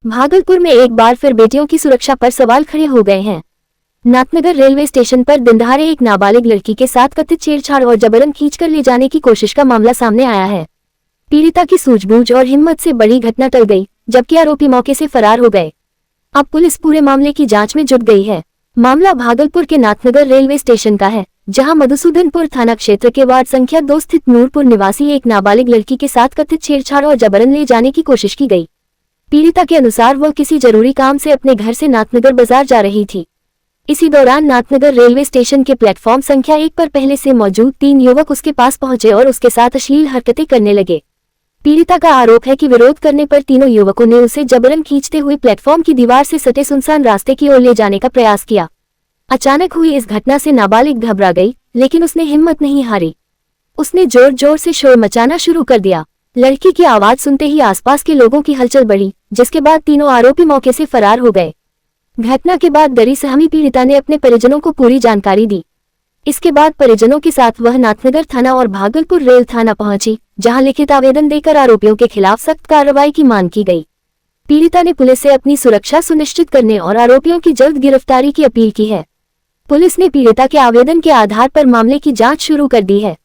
भागलपुर में एक बार फिर बेटियों की सुरक्षा पर सवाल खड़े हो गए हैं। नाथनगर रेलवे स्टेशन पर दिनदहाड़े एक नाबालिग लड़की के साथ कथित छेड़छाड़ और जबरन खींचकर ले जाने की कोशिश का मामला सामने आया है। पीड़िता की सूझबूझ और हिम्मत से बड़ी घटना टल गई, जबकि आरोपी मौके से फरार हो गए। अब पुलिस पूरे मामले की जांच में जुट गई है। मामला भागलपुर के नाथनगर रेलवे स्टेशन का है, जहां मधुसूदनपुर थाना क्षेत्र के वार्ड संख्या 2 स्थित नूरपुर निवासी एक नाबालिग लड़की के साथ कथित छेड़छाड़ और जबरन ले जाने की कोशिश की गई। पीड़िता के अनुसार वह किसी जरूरी काम से अपने घर से नाथनगर बाजार जा रही थी। इसी दौरान नाथनगर रेलवे स्टेशन के प्लेटफॉर्म संख्या 1 पर पहले से मौजूद 3 युवक उसके पास पहुंचे और उसके साथ अश्लील हरकतें करने लगे। पीड़िता का आरोप है कि विरोध करने पर तीनों युवकों ने उसे जबरन खींचते हुए प्लेटफॉर्म की दीवार से सटे सुनसान रास्ते की ओर ले जाने का प्रयास किया। अचानक हुई इस घटना से नाबालिग घबरा गई, लेकिन उसने हिम्मत नहीं हारी। उसने जोर जोर से शोर मचाना शुरू कर दिया। लड़की की आवाज सुनते ही आसपास के लोगों की हलचल बढ़ी, जिसके बाद तीनों आरोपी मौके से फरार हो गए। घटना के बाद डरी सहमी पीड़िता ने अपने परिजनों को पूरी जानकारी दी। इसके बाद परिजनों के साथ वह नाथनगर थाना और भागलपुर रेल थाना पहुंची, जहां लिखित आवेदन देकर आरोपियों के खिलाफ सख्त कार्रवाई की मांग की गई। पीड़िता ने पुलिस से अपनी सुरक्षा सुनिश्चित करने और आरोपियों की जल्द गिरफ्तारी की अपील की है। पुलिस ने पीड़िता के आवेदन के आधार पर मामले की जांच शुरू कर दी है।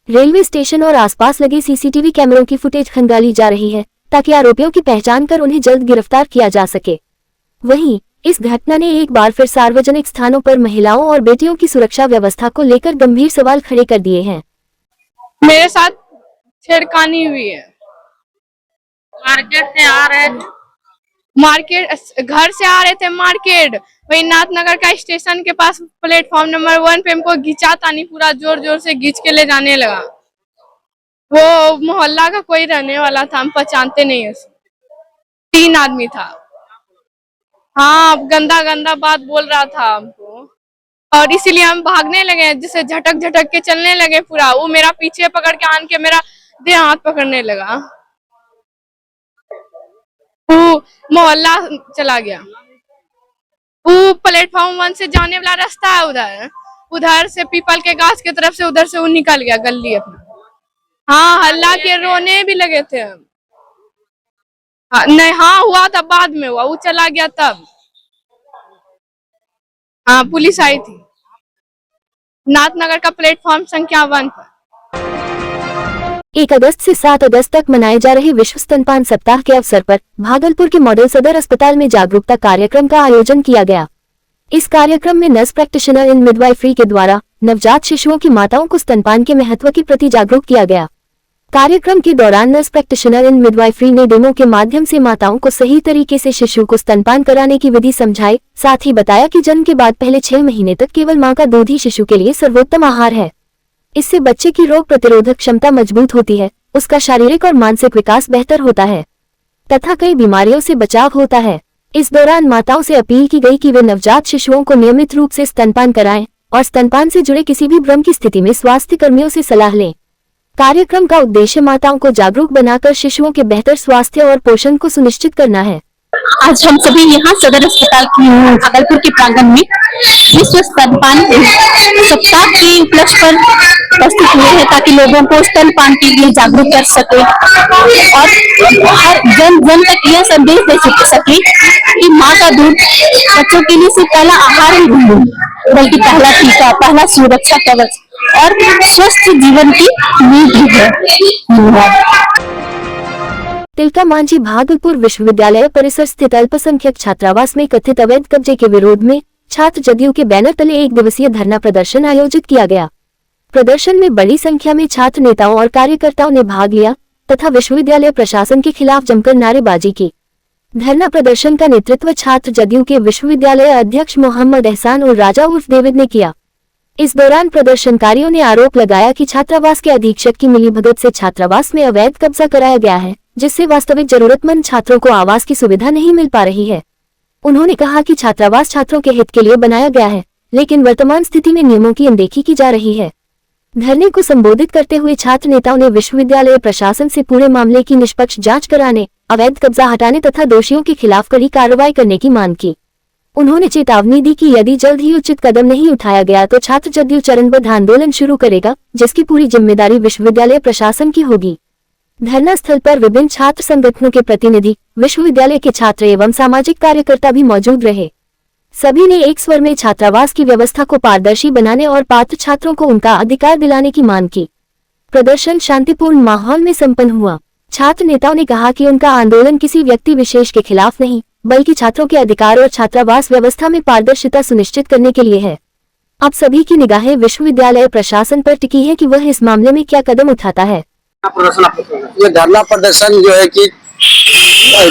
रेलवे स्टेशन और आसपास लगे सीसीटीवी कैमरों की फुटेज खंगाली जा रही है, ताकि आरोपियों की पहचान कर उन्हें जल्द गिरफ्तार किया जा सके। वहीं इस घटना ने एक बार फिर सार्वजनिक स्थानों पर महिलाओं और बेटियों की सुरक्षा व्यवस्था को लेकर गंभीर सवाल खड़े कर दिए हैं। मेरे साथ छेड़खानी हुई है। मार्केट से आ रहे थे, घर से आ रहे थे मार्केट, वही नाथनगर का स्टेशन के पास प्लेटफॉर्म नंबर 1 पे हमको घिंचा तानी, पूरा जोर जोर से घींच के ले जाने लगा। वो मोहल्ला का कोई रहने वाला था, हम पहचानते नहीं उसे। 3 आदमी था। हाँ, गंदा गंदा बात बोल रहा था हमको, और इसीलिए हम भागने लगे, जिसे झटक झटक के चलने लगे पूरा। वो मेरा पीछे पकड़ के आन के मेरा देह हाथ पकड़ने लगा। वो मोहल्ला चला गया। वो प्लेटफॉर्म 1 से जाने वाला रास्ता है, उधर से पीपल के गाछ के तरफ से, उधर से वो निकल गया गली अपना। हाँ, हल्ला के रोने भी लगे थे हम। हाँ, नहीं, हाँ हुआ था, बाद में हुआ, वो चला गया तब। हाँ, पुलिस आई थी नाथनगर का प्लेटफॉर्म संख्या 1 पर। 1 अगस्त से 7 अगस्त तक मनाए जा रहे विश्व स्तनपान सप्ताह के अवसर पर भागलपुर के मॉडल सदर अस्पताल में जागरूकता कार्यक्रम का आयोजन किया गया। इस कार्यक्रम में नर्स प्रैक्टिशनर इन मिडवाइफरी के द्वारा नवजात शिशुओं की माताओं को स्तनपान के महत्व के प्रति जागरूक किया गया। कार्यक्रम के दौरान नर्स प्रैक्टिशनर इन मिडवाइफरी ने डेमो के माध्यम से माताओं को सही तरीके से शिशु को स्तनपान कराने की विधि समझाई। साथ ही बताया कि जन्म के बाद पहले 6 महीने तक केवल मां का दूध ही शिशु के लिए सर्वोत्तम आहार है। इससे बच्चे की रोग प्रतिरोधक क्षमता मजबूत होती है, उसका शारीरिक और मानसिक विकास बेहतर होता है तथा कई बीमारियों से बचाव होता है। इस दौरान माताओं से अपील की गई कि वे नवजात शिशुओं को नियमित रूप से स्तनपान कराएं और स्तनपान से जुड़े किसी भी भ्रम की स्थिति में स्वास्थ्य कर्मियों से सलाह लें। कार्यक्रम का उद्देश्य माताओं को जागरूक बनाकर शिशुओं के बेहतर स्वास्थ्य और पोषण को सुनिश्चित करना है। आज हम सभी यहाँ सदर अस्पताल भागलपुर के प्रांगण में विश्व स्तनपान सप्ताह के उपलक्ष्य पर उपस्थित हुए हैं, ताकि लोगों को स्तनपान के लिए जागरूक कर सके और हर जन जन तक यह संदेश दे सके कि माँ का दूध बच्चों के लिए सिर्फ पहला आहार ही नहीं, बल्कि पहला टीका, पहला सुरक्षा कवच और स्वस्थ जीवन की नींव भी है। तिलका मांझी भागलपुर विश्वविद्यालय परिसर स्थित अल्पसंख्यक छात्रावास में कथित अवैध कब्जे के विरोध में छात्र जदयू के बैनर तले 1 दिवसीय धरना प्रदर्शन आयोजित किया गया। प्रदर्शन में बड़ी संख्या में छात्र नेताओं और कार्यकर्ताओं ने भाग लिया तथा विश्वविद्यालय प्रशासन के खिलाफ जमकर नारेबाजी की। धरना प्रदर्शन का नेतृत्व छात्र जदयू के विश्वविद्यालय अध्यक्ष मोहम्मद एहसान उल राजा उर्फ डेविड ने किया। इस दौरान प्रदर्शनकारियों ने आरोप लगाया कि छात्रावास के अधीक्षक की मिलीभगत से छात्रावास में अवैध कब्जा कराया गया है, जिससे वास्तविक जरूरतमंद छात्रों को आवास की सुविधा नहीं मिल पा रही है। उन्होंने कहा कि छात्रावास छात्रों के हित के लिए बनाया गया है, लेकिन वर्तमान स्थिति में नियमों की अनदेखी की जा रही है। धरने को संबोधित करते हुए छात्र नेताओं ने विश्वविद्यालय प्रशासन से पूरे मामले की निष्पक्ष जांच कराने, अवैध कब्जा हटाने तथा दोषियों के खिलाफ कड़ी कार्रवाई करने की मांग की। उन्होंने चेतावनी दी कि यदि जल्द ही उचित कदम नहीं उठाया गया तो छात्र जदयू चरणबद्ध आंदोलन शुरू करेगा, जिसकी पूरी जिम्मेदारी विश्वविद्यालय प्रशासन की होगी। धरना स्थल पर विभिन्न छात्र संगठनों के प्रतिनिधि, विश्वविद्यालय के छात्र एवं सामाजिक कार्यकर्ता भी मौजूद रहे। सभी ने एक स्वर में छात्रावास की व्यवस्था को पारदर्शी बनाने और पात्र छात्रों को उनका अधिकार दिलाने की मांग की। प्रदर्शन शांतिपूर्ण माहौल में संपन्न हुआ। छात्र नेताओं ने कहा कि उनका आंदोलन किसी व्यक्ति विशेष के खिलाफ नहीं, बल्कि छात्रों के अधिकार और छात्रावास व्यवस्था में पारदर्शिता सुनिश्चित करने के लिए है। अब सभी की निगाहें विश्वविद्यालय प्रशासन पर टिकी है कि वह इस मामले में क्या कदम उठाता है। ये धरना प्रदर्शन जो है कि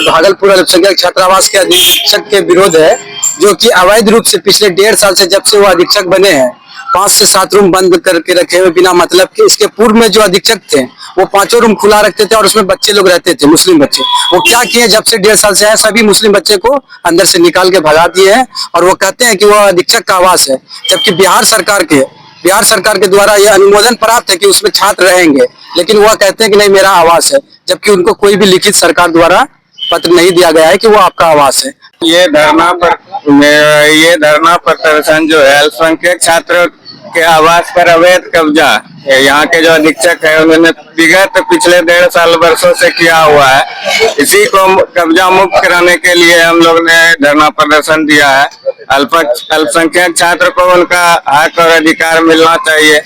भागलपुर अल्पसंख्यक छात्रावास के अधीक्षक के विरोध है, जो कि अवैध रूप से पिछले 1.5 साल से जब से वो अधीक्षक बने हैं 5 से 7 रूम बंद करके रखे हुए बिना मतलब के। इसके पूर्व में जो अधीक्षक थे वो 5 रूम खुला रखते थे और उसमें बच्चे लोग रहते थे, मुस्लिम बच्चे। वो क्या किए, जब से 1.5 साल से है सभी मुस्लिम बच्चे को अंदर से निकाल के भगा दिए हैं और वो कहते हैं कि वो अधीक्षक का आवास है, जबकि बिहार सरकार के द्वारा यह अनुमोदन प्राप्त है कि उसमें छात्र रहेंगे, लेकिन वह कहते हैं कि नहीं मेरा आवास है, जबकि उनको कोई भी लिखित सरकार द्वारा पत्र नहीं दिया गया है कि वो आपका आवास है। ये धरना प्रदर्शन जो है अल्पसंख्यक छात्रों के आवास पर अवैध कब्जा है। यहाँ के जो अधीक्षक है उन्होंने विगत पिछले 1.5 साल वर्षों से किया हुआ है। इसी को कब्जा मुक्त कराने के लिए हम लोग ने धरना प्रदर्शन दिया है। अल्पसंख्यक छात्र को उनका हक और अधिकार मिलना चाहिए।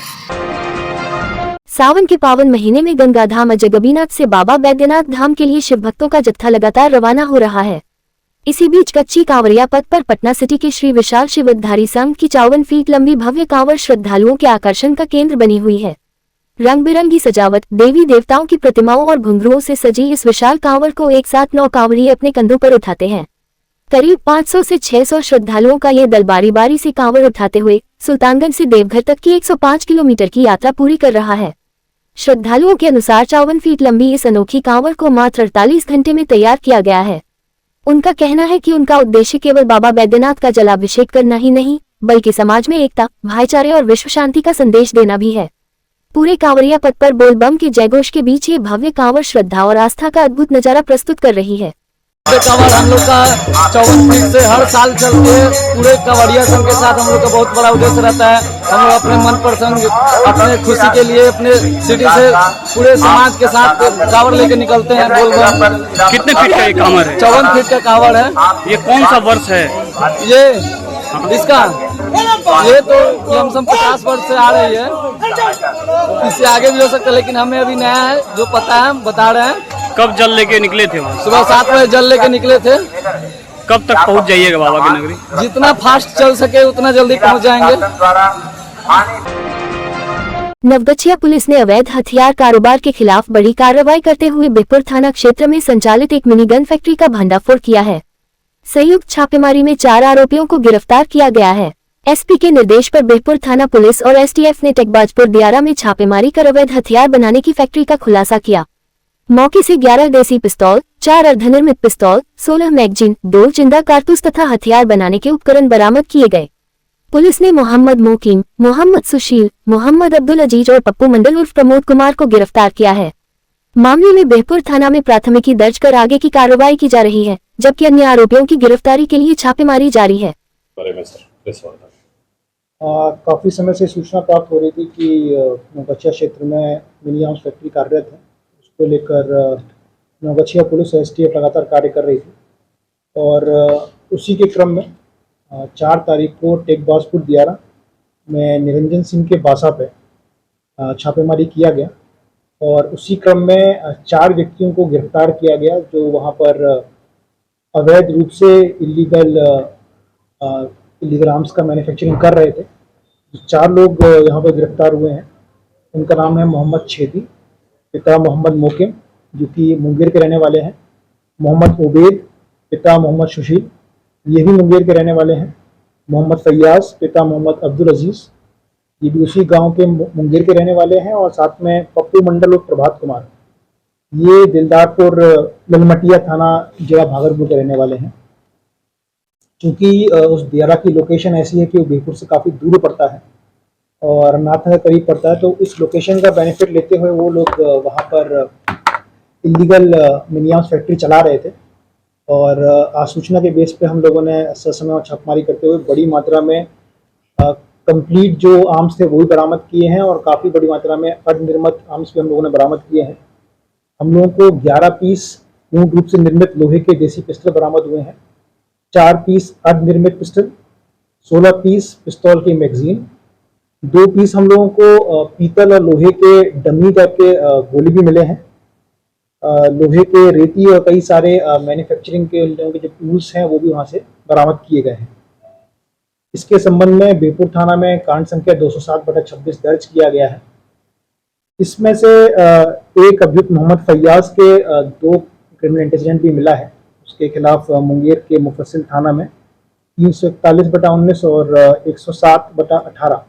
सावन के पावन महीने में गंगा धाम अजगबीनाथ से बाबा बैद्यनाथ धाम के लिए शिव भक्तों का जत्था लगातार रवाना हो रहा है। इसी बीच कच्ची कांवरिया पथ पर पटना सिटी के श्री विशाल शिवोद्धारी संघ की 54 फीट लंबी भव्य कांवर श्रद्धालुओं के आकर्षण का केंद्र बनी हुई है। रंग बिरंगी सजावट, देवी देवताओं की प्रतिमाओं और घुंघरुओं से सजी इस विशाल कांवर को एक साथ 9 कांवड़िए अपने कंधों पर उठाते हैं। करीब 500 से 600 श्रद्धालुओं का ये दल बारी बारी से कांवर उठाते हुए सुल्तानगंज से देवघर तक की 105 किलोमीटर की यात्रा पूरी कर रहा है। श्रद्धालुओं के अनुसार 54 फीट लंबी इस अनोखी कांवर को मात्र 48 घंटे में तैयार किया गया है। उनका कहना है कि उनका उद्देश्य केवल बाबा बैद्यनाथ का जलाभिषेक करना ही नहीं, बल्कि समाज में एकता, भाईचारे और विश्व शांति का संदेश देना भी है। पूरे कांवरिया पथ पर बोल बम के जयघोष के बीच ये भव्य कांवर श्रद्धा और आस्था का अद्भुत नजारा प्रस्तुत कर रही है। कांवड़ हम लोग का 54 फीट से हर साल चलते हैं। पूरे कांवड़िया संघ के साथ हम लोग का बहुत बड़ा उद्देश्य रहता है। हम लोग अपने मन प्रसन्न, अपने खुशी के लिए अपने सिटी से पूरे समाज के साथ कांवड़ लेके निकलते हैं। बोलबम कितने फीट का ये कांवड़ है? 54 फीट का कांवड़ है। ये कौन सा वर्ष है ये इसका? ये तो लमसम 50 वर्ष से आ रही है। इससे आगे भी हो सकता है, लेकिन हमें अभी नया है जो पता है हम बता रहे हैं। कब जल लेके निकले थे वहाँ? सुबह 7 बजे जल लेके निकले थे। कब तक पहुँच जाइएगा बाबा की नगरी? जितना फास्ट चल सके उतना जल्दी पहुँच जाएंगे। नवगछिया पुलिस ने अवैध हथियार कारोबार के खिलाफ बड़ी कार्रवाई करते हुए बिहपुर थाना क्षेत्र में संचालित एक मिनी गन फैक्ट्री का भंडाफोड़ किया है। संयुक्त छापेमारी में 4 आरोपियों को गिरफ्तार किया गया है। एसपी के निर्देश पर बिहपुर थाना पुलिस और एसटीएफ ने टेकबाजपुर दियारा में छापेमारी कर अवैध हथियार बनाने की फैक्ट्री का खुलासा किया। मौके से 11 देसी पिस्तौल, 4 अर्धनिर्मित पिस्तौल, 16 मैगजीन, 2 जिंदा कारतूस तथा हथियार बनाने के उपकरण बरामद किए गए। पुलिस ने मोहम्मद मोकीम, मोहम्मद सुशील, मोहम्मद अब्दुल अजीज और पप्पू मंडल उर्फ प्रमोद कुमार को गिरफ्तार किया है। मामले में बिहपुर थाना में प्राथमिकी दर्ज कर आगे की कार्रवाई की जा रही है, जबकि अन्य आरोपियों की गिरफ्तारी के लिए छापेमारी जारी है। काफी समय से सूचना प्राप्त हो रही थी कि नवगछिया क्षेत्र में मिनी आर्म्स फैक्ट्री कार्यरत है। उसको लेकर नवगछिया पुलिस एसटीएफ लगातार कार्य कर रही थी और उसी के क्रम में 4 तारीख को टेकबाजपुर दियारा में निरंजन सिंह के बासा पे छापेमारी किया गया और उसी क्रम में 4 व्यक्तियों को गिरफ्तार किया गया जो वहाँ पर अवैध रूप से इलीगल आर्म्स का मैन्युफैक्चरिंग कर रहे थे। 4 लोग यहाँ पर गिरफ्तार हुए हैं। उनका नाम है मोहम्मद छेदी, पिता मोहम्मद मोकिम जो कि मुंगेर के रहने वाले हैं, मोहम्मद उबैद पिता मोहम्मद सुशील ये भी मुंगेर के रहने वाले हैं, मोहम्मद फैयाज पिता मोहम्मद अब्दुल अजीज ये भी उसी गांव के मुंगेर के रहने वाले हैं और साथ में पप्पू मंडल और प्रभात कुमार ये दिलदारपुर ललमटिया थाना जिला भागलपुर के रहने वाले हैं। क्योंकि उस दियारा की लोकेशन ऐसी है कि वो बिहपुर से काफ़ी दूर पड़ता है और नाथनगर करीब पड़ता है, तो इस लोकेशन का बेनिफिट लेते हुए वो लोग वहाँ पर इलीगल मिनी आर्म्स फैक्ट्री चला रहे थे और सूचना के बेस पे हम लोगों ने ससमय छापेमारी करते हुए बड़ी मात्रा में कंप्लीट जो आर्म्स थे वो भी बरामद किए हैं और काफ़ी बड़ी मात्रा में अर्धनिर्मित आर्म्स भी हम लोगों ने बरामद किए हैं। हम लोगों को 11 पीस पूर्ण रूप से निर्मित लोहे के देसी पिस्टल बरामद हुए हैं, 4 पीस अर्धनिर्मित पिस्टल, 16 पीस पिस्तौल की मैगजीन, 2 पीस हम लोगों को पीतल और लोहे के डमी टाइप के गोले भी मिले हैं। लोहे के रेती और कई सारे मैन्युफैक्चरिंग के जो टूल्स हैं वो भी वहाँ से बरामद किए गए हैं। इसके संबंध में बेपुर थाना में कांड संख्या 207/26 दर्ज किया गया है। इसमें से एक अभियुक्त मोहम्मद फैयाज के 2 क्रिमिनल एंटीसीडेंट भी मिला है। उसके खिलाफ मुंगेर के मुफस्सिल थाना में 341/19 और 107/18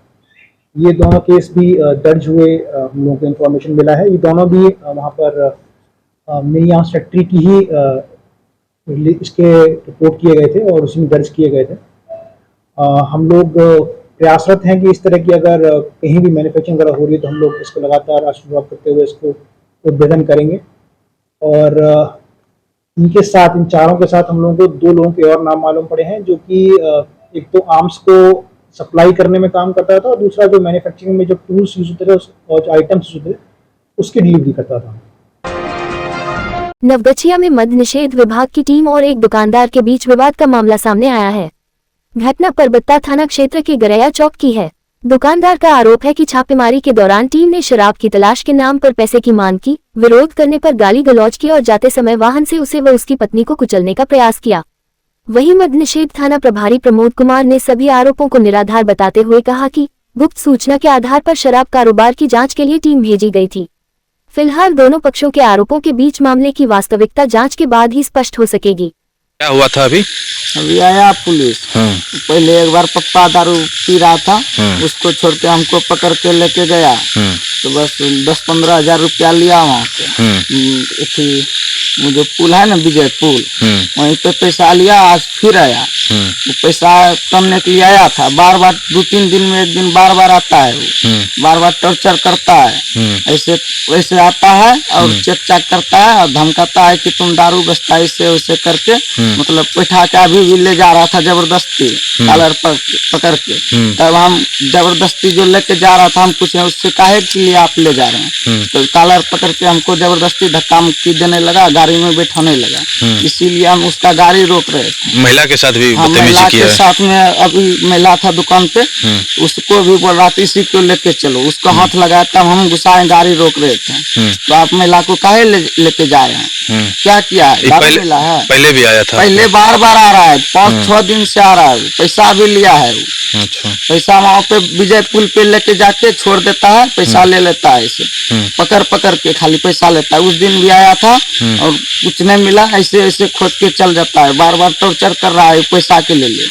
ये दोनों केस भी दर्ज हुए, हम लोगों को इन्फॉर्मेशन मिला है। ये दोनों भी वहाँ पर मेरी आर्म्स फैक्ट्री की ही इसके रिपोर्ट किए गए थे और उसी में दर्ज किए गए थे। हम लोग प्रयासरत हैं कि इस तरह की अगर कहीं भी मैन्युफैक्चरिंग वगैरह हो रही है तो हम लोग इसको लगातार अनुसंधान करते हुए इसको उद्भेदन करेंगे। और इनके साथ, इन चारों के साथ हम लोगों को 2 लोगों के और नाम मालूम पड़े हैं, जो कि एक तो आर्म्स को सप्लाई करने में काम करता था और दूसरा जो मैन्युफैक्चरिंग में जो टूल्स यूज होते थे और जो आइटम्स यूज होते थे उसकी डिलीवरी करता था। नवगछिया में मद्य निषेध विभाग की टीम और एक दुकानदार के बीच विवाद का मामला सामने आया है। घटना परबत्ता थाना क्षेत्र के गरैया चौक की है। दुकानदार का आरोप है कि छापेमारी के दौरान टीम ने शराब की तलाश के नाम पर पैसे की मांग की, विरोध करने पर गाली गलौज की और जाते समय वाहन से उसे व उसकी पत्नी को कुचलने का प्रयास किया। वहीं मद्य निषेध थाना प्रभारी प्रमोद कुमार ने सभी आरोपों को निराधार बताते हुए कहा कि गुप्त सूचना के आधार पर शराब कारोबार की जांच के लिए टीम भेजी गई थी। फिलहाल दोनों पक्षों के आरोपों के बीच मामले की वास्तविकता जांच के बाद ही स्पष्ट हो सकेगी। क्या हुआ था अभी आया पुलिस। पहले एक बार पप्पा दारू पी रहा था, उसको छोड़ के हमको पकड़ के लेके गया, तो बस 10-15 हजार रुपया लिया वहाँ से। जो पुल है ना, विजय पुल, वहीं पे पैसा लिया। आज फिर आया, वो पैसा करने के लिए आया था। बार बार 2-3 दिन में एक दिन बार बार आता है, वो बार बार टॉर्चर करता है। ऐसे वैसे आता है और चेक चाक करता है और धमकाता है कि तुम दारू बचता है, इससे वैसे करके मतलब बैठा के अभी भी ले जा रहा था जबरदस्ती कॉलर पकड़ के। तब हम जबरदस्ती जो लेके जा रहा था, हम पूछे उससे काहे के लिए आप ले जा रहे हैं, तो कॉलर पकड़ के हमको जबरदस्ती धक्का मुक्की देने लगा, गाड़ी में बैठाने लगा। इसीलिए हम उसका गाड़ी रोक रहे थे। महिला के साथ भी महिला के साथ में अभी महिला था दुकान पे, उसको भी बोल रहा था इसी को लेके चलो, उसको हाथ लगाया तब हम गुस्साए गाड़ी रोक रहे थे। तो आप महिला को काहे लेके जा रहे हैं, क्या किया है? पहले भी आया था, पहले बार बार आ रहा है, 5-6 दिन से आ रहा है, पैसा भी लिया है। अच्छा, पैसा वहाँ पे विजय पुल पे लेके जाके छोड़ देता है, पैसा ले लेता है, ऐसे पकड़ के खाली पैसा लेता है। उस दिन भी आया था और कुछ नहीं मिला, ऐसे ऐसे खोद के चल जाता है, बार बार टॉर्चर कर रहा है पैसा के लिए।